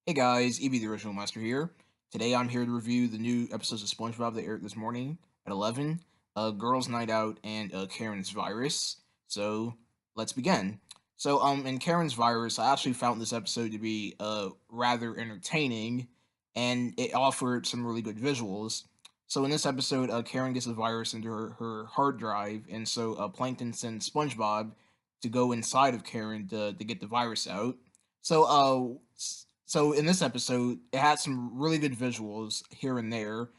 Hey guys, EB the Original Master here. Today I'm here to review the new episodes of SpongeBob that aired this morning at 11, Girls Night Out, and Karen's Virus. So let's begin. In Karen's Virus, I actually found this episode to be rather entertaining, and it offered some really good visuals. So in this episode, Karen gets a virus into her hard drive, and so Plankton sends SpongeBob to go inside of Karen to get the virus out. So so in this episode, it had some really good visuals here and there.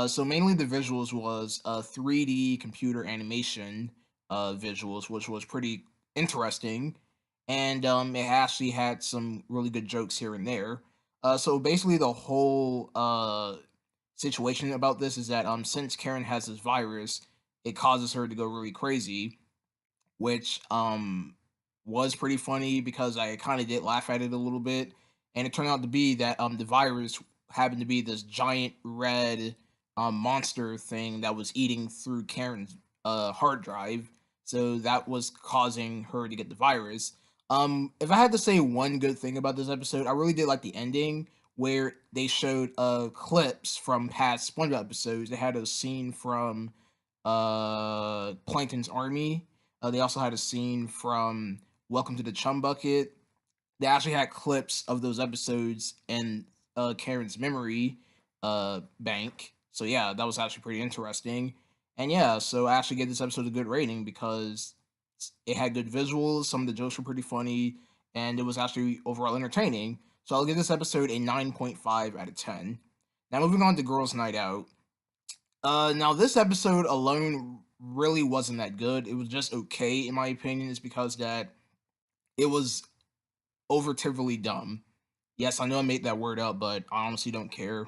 So mainly the visuals was 3D computer animation visuals, which was pretty interesting, and it actually had some really good jokes here and there. So basically, the whole situation about this is that since Karen has this virus, it causes her to go really crazy, which was pretty funny because I kind of did laugh at it a little bit, and it turned out to be that the virus happened to be this giant red monster thing that was eating through Karen's hard drive, so that was causing her to get the virus. If I had to say one good thing about this episode, I really did like the ending where they showed clips from past SpongeBob episodes. They had a scene from Plankton's army. They also had a scene from Welcome to the Chum Bucket. They actually had clips of those episodes in Karen's memory bank. So yeah, that was actually pretty interesting. And yeah, so I actually gave this episode a good rating because it had good visuals. Some of the jokes were pretty funny, and it was actually overall entertaining. So I'll give this episode a 9.5 out of 10. Now moving on to Girls Night Out. Now this episode alone really wasn't that good. It was just okay in my opinion. It's because that it was overtively dumb. Yes, I know I made that word up, but I honestly don't care.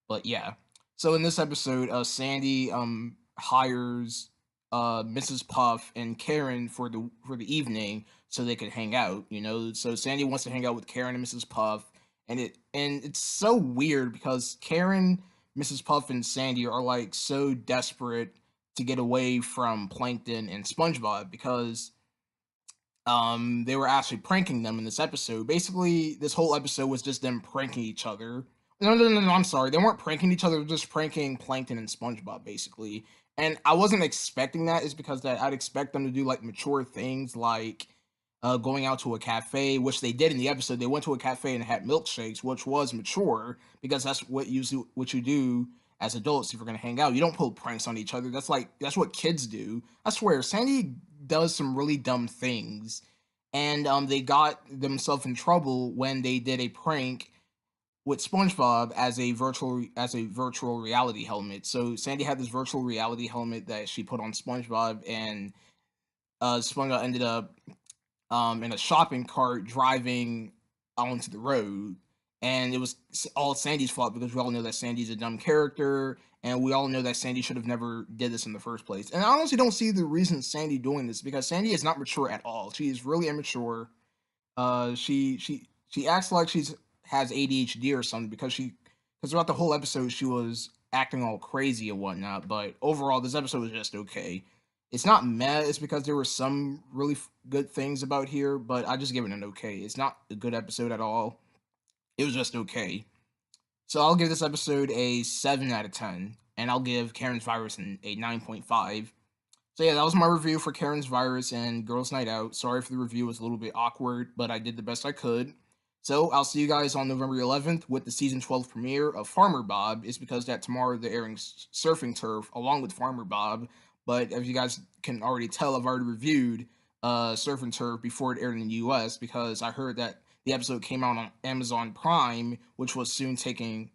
But yeah. So in this episode, Sandy hires Mrs. Puff and Karen for the evening so they could hang out, you know. So Sandy wants to hang out with Karen and Mrs. Puff, and it's so weird because Karen, Mrs. Puff, and Sandy are like so desperate to get away from Plankton and SpongeBob because they were actually pranking them in this episode. Basically, this whole episode was just them pranking each other. No, I'm sorry. They weren't pranking each other, they were just pranking Plankton and SpongeBob, basically. And I wasn't expecting that, is because that I'd expect them to do like mature things like going out to a cafe, which they did in the episode. They went to a cafe and had milkshakes, which was mature because that's what you do as adults if you're gonna hang out. You don't pull pranks on each other. That's what kids do. I swear, Sandy does some really dumb things, and they got themselves in trouble when they did a prank with SpongeBob as a virtual reality helmet. So Sandy had this virtual reality helmet that she put on SpongeBob, and SpongeBob ended up in a shopping cart driving onto the road. And it was all Sandy's fault because we all know that Sandy's a dumb character, and we all know that Sandy should have never did this in the first place. And I honestly don't see the reason Sandy doing this because Sandy is not mature at all. She is really immature. She acts like she's has ADHD or something because throughout the whole episode she was acting all crazy and whatnot. But overall, this episode was just okay. It's not meh. It's because there were some really good things about here, but I just give it an okay. It's not a good episode at all. It was just okay. So I'll give this episode a 7 out of 10, and I'll give Karen's Virus a 9.5. So yeah, that was my review for Karen's Virus and Girls Night Out. Sorry if the review was a little bit awkward, but I did the best I could. So I'll see you guys on November 11th with the season 12 premiere of Farmer Bob. It's because that tomorrow they're airing Surfing Turf along with Farmer Bob. But as you guys can already tell, I've already reviewed Surf and Turf before it aired in the US because I heard that the episode came out on Amazon Prime, which was soon taken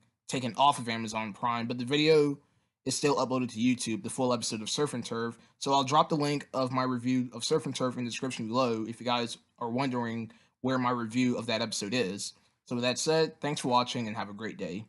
off of Amazon Prime. But the video is still uploaded to YouTube, the full episode of Surf and Turf. So I'll drop the link of my review of Surf and Turf in the description below if you guys are wondering where my review of that episode is. So with that said, thanks for watching and have a great day.